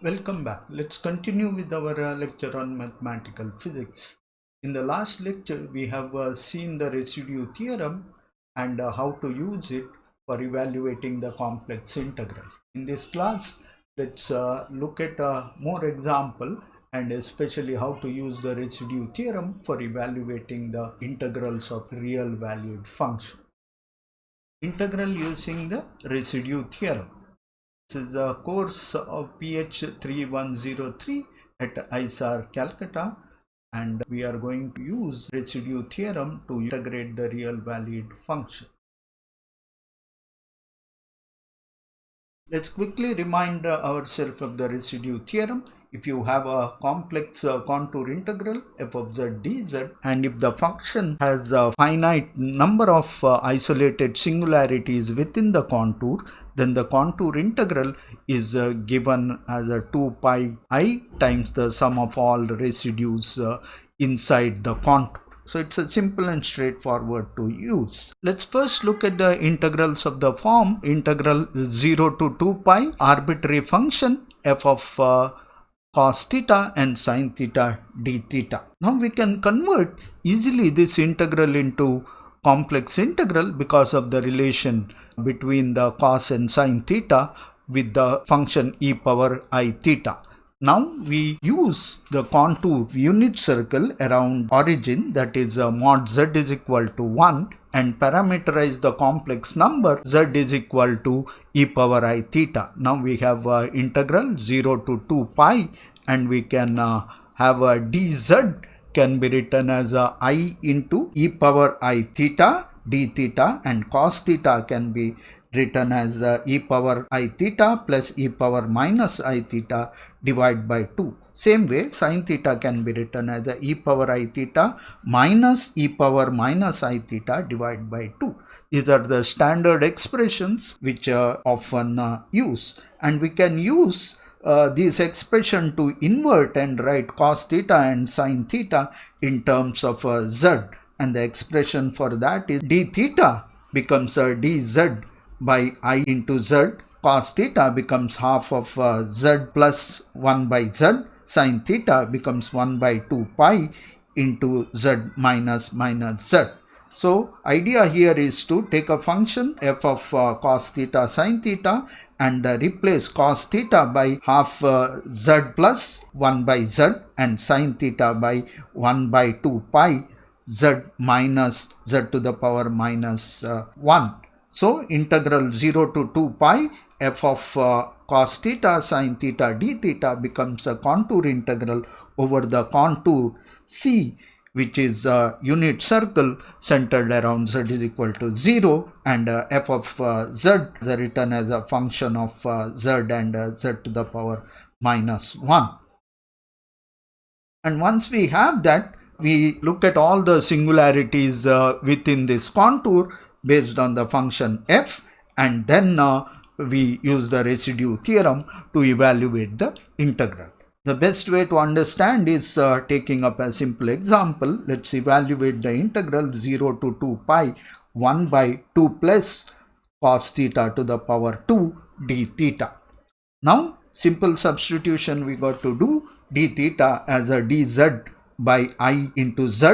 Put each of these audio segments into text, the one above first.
Welcome back. Let's continue with our lecture on mathematical physics. In the last lecture, we have seen the residue theorem and how to use it for evaluating the complex integral. In this class, let's look at more example and especially how to use the residue theorem for evaluating the integrals of real valued function. Integral using the residue theorem. This is a course of PH 3103 at ISAR Calcutta, and we are going to use residue theorem to integrate the real valued function. Let's quickly remind ourselves of the residue theorem. If you have a complex contour integral f of z dz, and if the function has a finite number of isolated singularities within the contour, then the contour integral is given as a 2 pi I times the sum of all residues inside the contour. So it's a simple and straightforward to use. Let's first look at the integrals of the form integral 0 to 2 pi arbitrary function f of cos theta and sin theta d theta. Now we can convert easily this integral into complex integral because of the relation between the cos and sin theta with the function e power I theta. Now we use the contour unit circle around origin, that is mod z is equal to 1, and parameterize the complex number z is equal to e power I theta. Now we have integral 0 to 2 pi, and we can have a dz can be written as I into e power I theta d theta, and cos theta can be written as e power I theta plus e power minus I theta divided by 2. Same way, sin theta can be written as e power I theta minus e power minus I theta divided by 2. These are the standard expressions which are often used, and we can use this expression to invert and write cos theta and sin theta in terms of z, and the expression for that is d theta becomes dz by I into z, cos theta becomes half of z plus 1 by z, sin theta becomes 1 by 2 pi into z minus z. So idea here is to take a function f of cos theta sin theta and replace cos theta by half z plus 1 by z and sin theta by 1 by 2 pi z minus z to the power minus 1. So integral 0 to 2 pi f of cos theta sin theta d theta becomes a contour integral over the contour C, which is a unit circle centered around z is equal to 0, and f of z is written as a function of z and z to the power minus 1. And once we have that, we look at all the singularities within this contour based on the function f, and then we use the residue theorem to evaluate the integral. The best way to understand is taking up a simple example. Let's evaluate the integral 0 to 2 pi 1 by 2 plus cos theta to the power 2 d theta. Now simple substitution we got to do, d theta as a dz by I into z,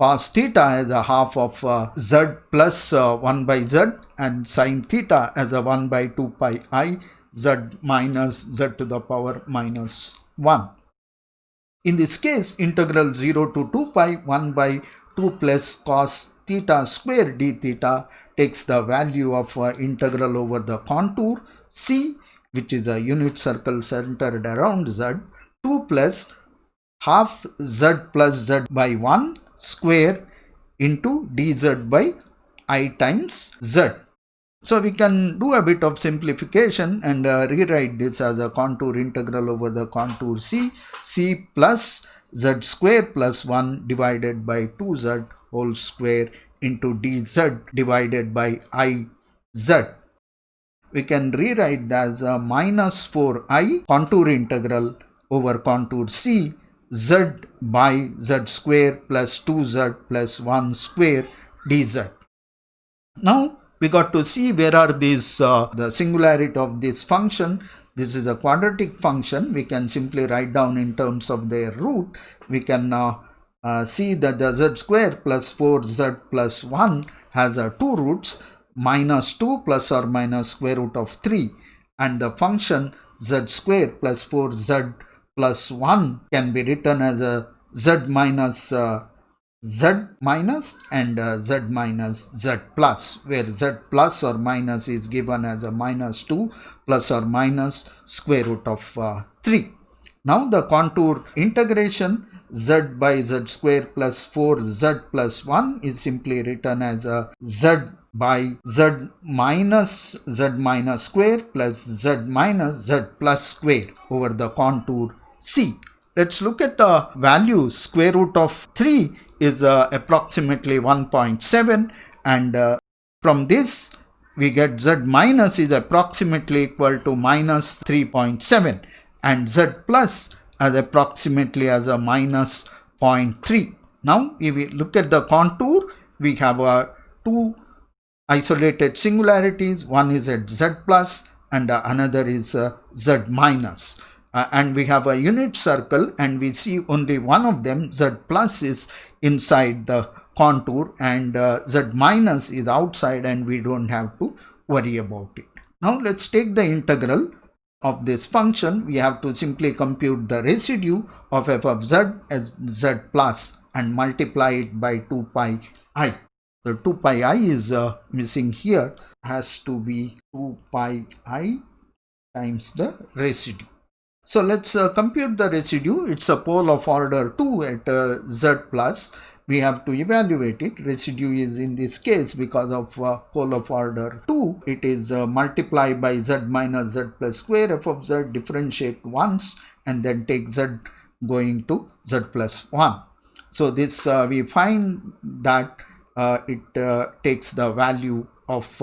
cos theta as a half of z plus 1 by z, and sin theta as a 1 by 2 pi I z minus z to the power minus 1. In this case, integral 0 to 2 pi 1 by 2 plus cos theta square d theta takes the value of integral over the contour C, which is a unit circle centered around z, 2 plus half z plus z by 1 square into dz by I times z. So we can do a bit of simplification and rewrite this as a contour integral over the contour C plus z square plus 1 divided by 2z whole square into dz divided by I z. We can rewrite that as a minus 4I contour integral over contour C z by z square plus 2z plus 1 square dz. Now we got to see where are these the singularity of this function. this is a quadratic function, we can simply write down in terms of their root. We can see that the z square plus 4z plus 1 has 2 roots, minus 2 plus or minus square root of 3, and the function z square plus 4z plus 1 can be written as a z minus z minus and z minus z plus, where z plus or minus is given as a minus 2 plus or minus square root of 3. Now the contour integration z by z square plus 4z plus 1 is simply written as a z by z minus square plus z minus z plus square over the contour C. Let's look at the value. Square root of 3 is approximately 1.7, and from this we get z minus is approximately equal to minus 3.7 and z plus as approximately as a minus 0.3. Now if we look at the contour, we have two isolated singularities. One is at z plus and another is z minus. And we have a unit circle, and we see only one of them, z plus, is inside the contour and z minus is outside, and we don't have to worry about it. Now let's take the integral of this function. We have to simply compute the residue of f of z as z plus and multiply it by 2 pi I. The 2 pi I is missing here, has to be 2 pi I times the residue. So let's compute the residue. It's a pole of order 2 at z plus. We have to evaluate it. Residue is in this case, because of pole of order 2, it is multiplied by z minus z plus square f of z, differentiate once and then take z going to z plus 1. So this we find that it takes the value of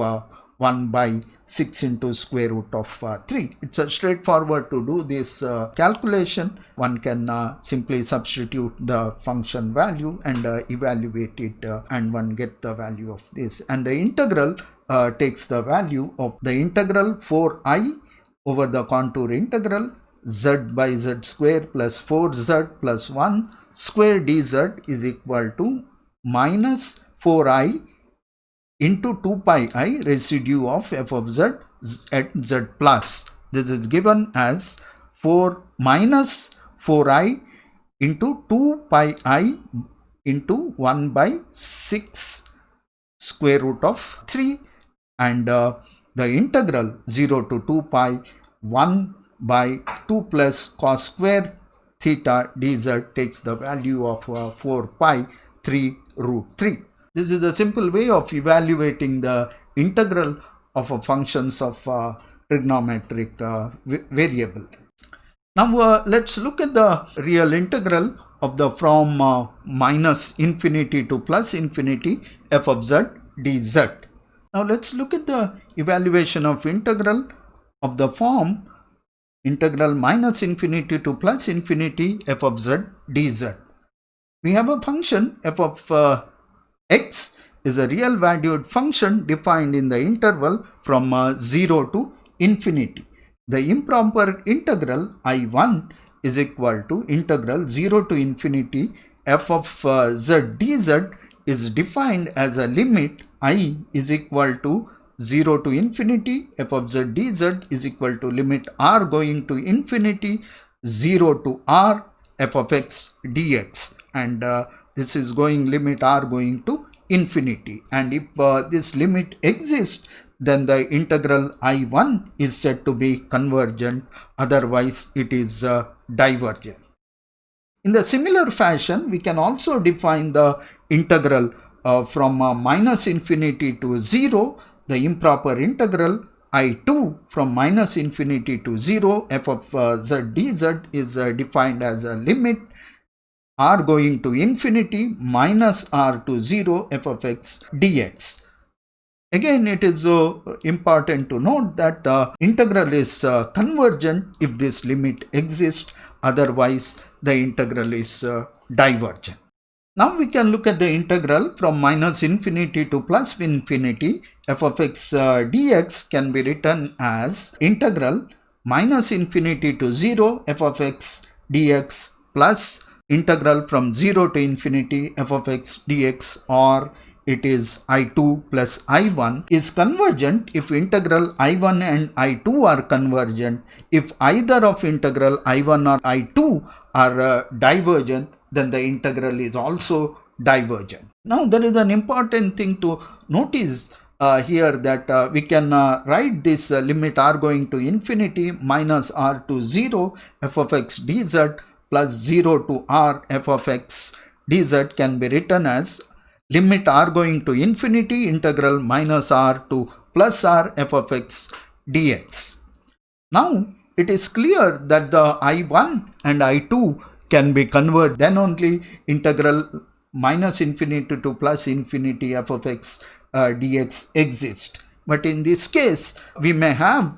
1 by 6 into square root of 3. It's a straightforward to do this calculation. One can simply substitute the function value and evaluate it, and one get the value of this. And the integral takes the value of the integral 4I over the contour integral z by z square plus 4z plus 1 square dz is equal to minus 4I into 2 pi I residue of f of z at z plus. This is given as 4 minus 4I into 2 pi I into 1 by 6 square root of 3, and the integral 0 to 2 pi 1 by 2 plus cos square theta dz takes the value of 4 pi 3 root 3. This is a simple way of evaluating the integral of a functions of trigonometric variable. Now let's look at the real integral of the from minus infinity to plus infinity f of z dz. Now let's look at the evaluation of integral of the form integral minus infinity to plus infinity f of z dz. We have a function f of x is a real valued function defined in the interval from 0 to infinity. The improper integral I1 is equal to integral 0 to infinity f of z dz is defined as a limit I is equal to 0 to infinity f of z dz is equal to limit r going to infinity 0 to r f of x dx, and this is going limit r going to infinity, and if this limit exists, then the integral I1 is said to be convergent, otherwise it is divergent. In the similar fashion, we can also define the integral from minus infinity to 0, the improper integral I2 from minus infinity to 0 f of z dz is defined as a limit r going to infinity minus r to 0 f of x dx. Again, it is important to note that the integral is convergent if this limit exists, otherwise the integral is divergent. Now we can look at the integral from minus infinity to plus infinity f of x dx can be written as integral minus infinity to 0 f of x dx plus integral from 0 to infinity f of x dx, or it is I2 plus I1, is convergent if integral I1 and I2 are convergent. If either of integral I1 or I2 are divergent, then the integral is also divergent. Now there is an important thing to notice here, that we can write this limit r going to infinity minus r to 0 f of x dz plus 0 to r f of x dz can be written as limit r going to infinity integral minus r to plus r f of x dx. Now it is clear that the I1 and I2 can be converged, then only integral minus infinity to plus infinity f of x dx exists. But in this case, we may have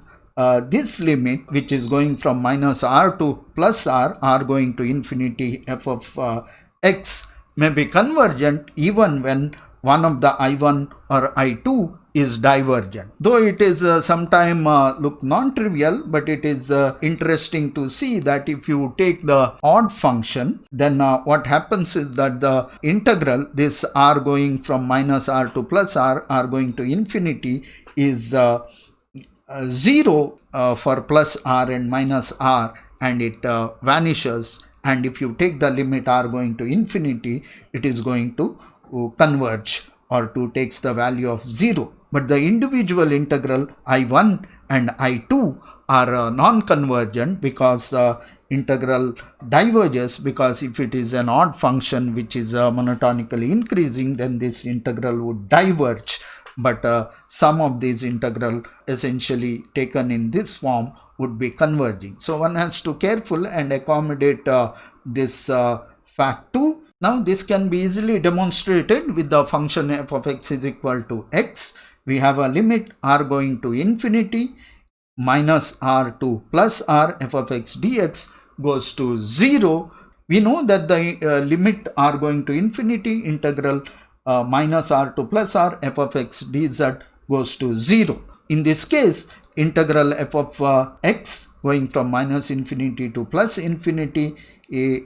this limit which is going from minus r to plus r going to infinity f of x may be convergent even when one of the I1 or I2 is divergent. Though it is sometime look non-trivial, but it is interesting to see that if you take the odd function, then what happens is that the integral, this r going from minus r to plus r going to infinity, is 0 for plus r and minus r, and it vanishes. And if you take the limit r going to infinity, it is going to converge, or to takes the value of 0. But the individual integral I1 and I2 are non-convergent because integral diverges, because if it is an odd function which is monotonically increasing, then this integral would diverge. But some of these integral essentially taken in this form would be converging. So one has to careful and accommodate this fact too. Now this can be easily demonstrated with the function f of x is equal to x. We have a limit r going to infinity minus r to plus r f of x dx goes to 0. We know that the limit r going to infinity integral minus r to plus r f of x dz goes to 0. In this case, integral f of x going from minus infinity to plus infinity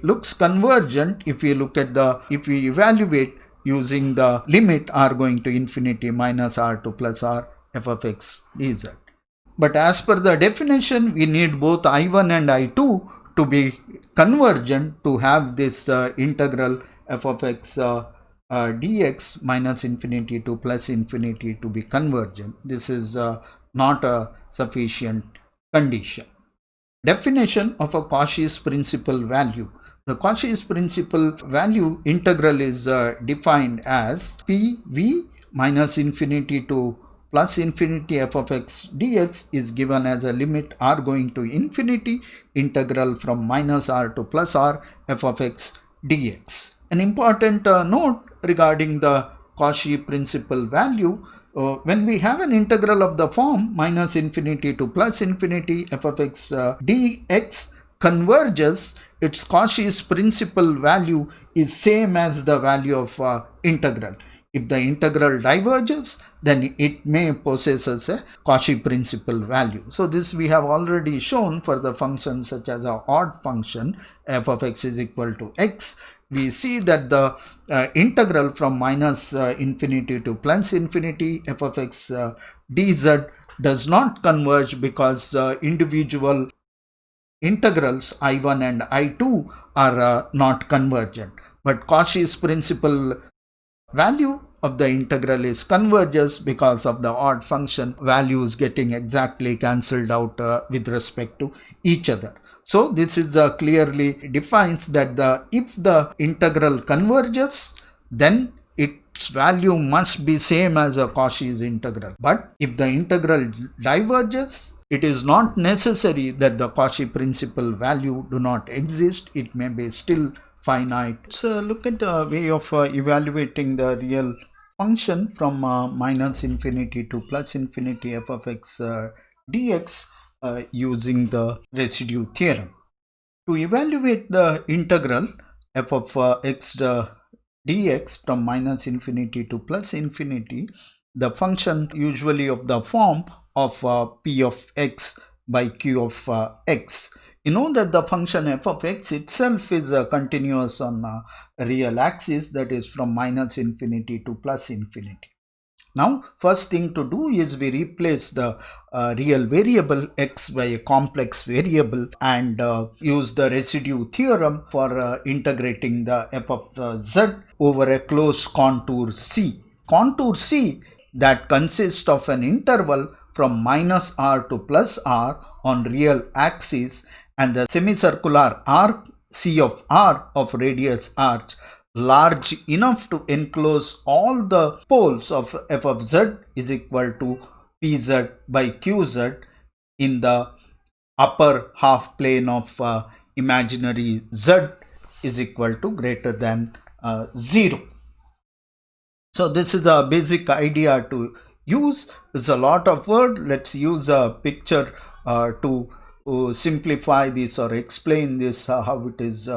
looks convergent if we look at if we evaluate using the limit r going to infinity minus r to plus r f of x dz. But as per the definition, we need both I1 and I2 to be convergent to have this integral f of x dx minus infinity to plus infinity to be convergent. This is not a sufficient condition. Definition of a Cauchy's principal value. The Cauchy's principal value integral is defined as Pv minus infinity to plus infinity f of x dx is given as a limit r going to infinity integral from minus r to plus r f of x dx. An important note regarding the Cauchy principal value, when we have an integral of the form minus infinity to plus infinity f of x dx converges, its Cauchy's principal value is same as the value of integral. If the integral diverges, then it may possess as a Cauchy principal value. So this we have already shown for the function such as an odd function f of x is equal to x. We see that the integral from minus infinity to plus infinity f of x dz does not converge because individual integrals I1 and I2 are not convergent. But Cauchy's principal value of the integral is converges because of the odd function values getting exactly cancelled out with respect to each other. So this is clearly defines that if the integral converges, then its value must be same as a Cauchy's integral. But if the integral diverges, it is not necessary that the Cauchy principal value do not exist. It may be still finite. So look at the way of evaluating the real function from minus infinity to plus infinity f of x dx using the residue theorem. To evaluate the integral f of x dx from minus infinity to plus infinity, the function usually of the form of p of x by q of x. You know that the function f of x itself is continuous on a real axis, that is from minus infinity to plus infinity. Now, first thing to do is we replace the real variable x by a complex variable and use the residue theorem for integrating the f of z over a closed contour C. Contour C that consists of an interval from minus r to plus r on real axis and the semicircular arc C of r of radius r large enough to enclose all the poles of f of z is equal to pz by qz in the upper half plane of imaginary z is equal to greater than 0. So this is a basic idea to use. It's a lot of word. Let's use a picture to simplify this or explain this how it is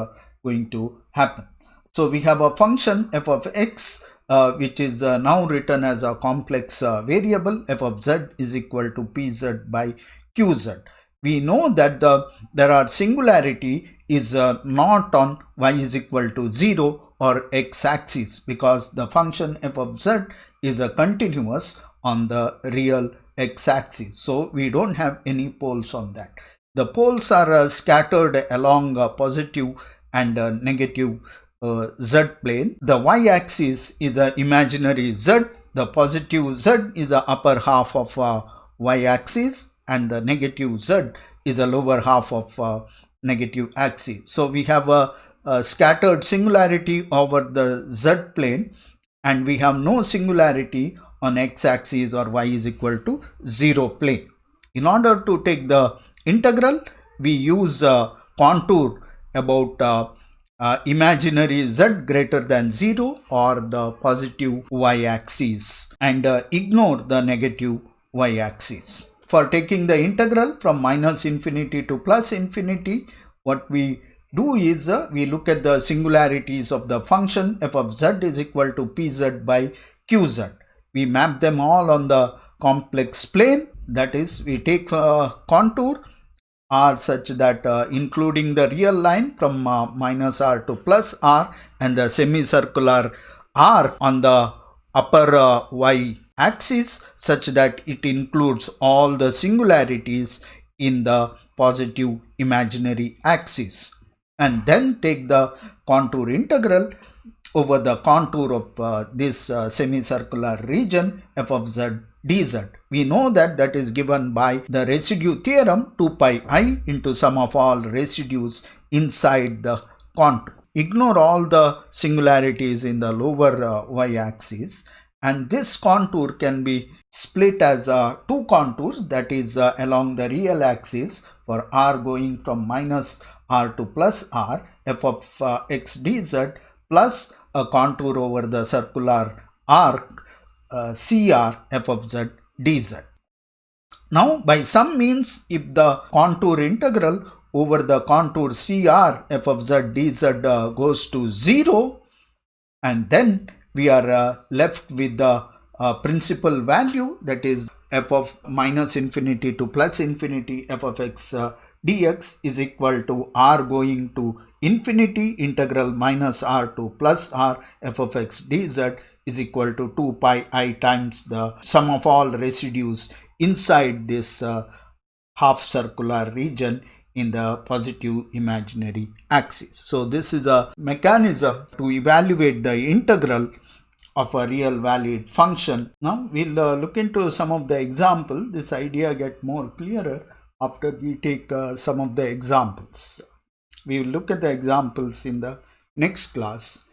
going to happen. So we have a function f of x which is now written as a complex variable f of z is equal to pz by qz. We know that there are singularity is not on y is equal to 0 or x axis because the function f of z is a continuous on the real x axis. So we don't have any poles on that. The poles are scattered along positive and negative z plane. The y axis is the imaginary z. The positive z is the upper half of y axis and the negative z is the lower half of negative axis. So we have a scattered singularity over the z plane and we have no singularity on x axis or y is equal to 0 plane. In order to take the integral, we use contour about imaginary z greater than 0 or the positive y axis and ignore the negative y axis. For taking the integral from minus infinity to plus infinity, what we do is we look at the singularities of the function f of z is equal to pz by qz. We map them all on the complex plane, that is we take contour r such that including the real line from minus r to plus r and the semicircular arc on the upper y axis such that it includes all the singularities in the positive imaginary axis, and then take the contour integral over the contour of this semicircular region f of z dz. We know that that is given by the residue theorem 2 pi I into sum of all residues inside the contour. Ignore all the singularities in the lower y axis, and this contour can be split as two contours, that is along the real axis for r going from minus r to plus r f of x dz plus a contour over the circular arc CR f of z dz. Now by some means, if the contour integral over the contour CR f of z dz goes to 0, and then we are left with the principal value, that is f of minus infinity to plus infinity f of x dx is equal to r going to infinity integral minus r to plus r f of x dz is equal to 2 pi I times the sum of all residues inside this half circular region in the positive imaginary axis. So this is a mechanism to evaluate the integral of a real valued function. Now we'll look into some of the example. This idea get more clearer after we take some of the examples. We will look at the examples in the next class.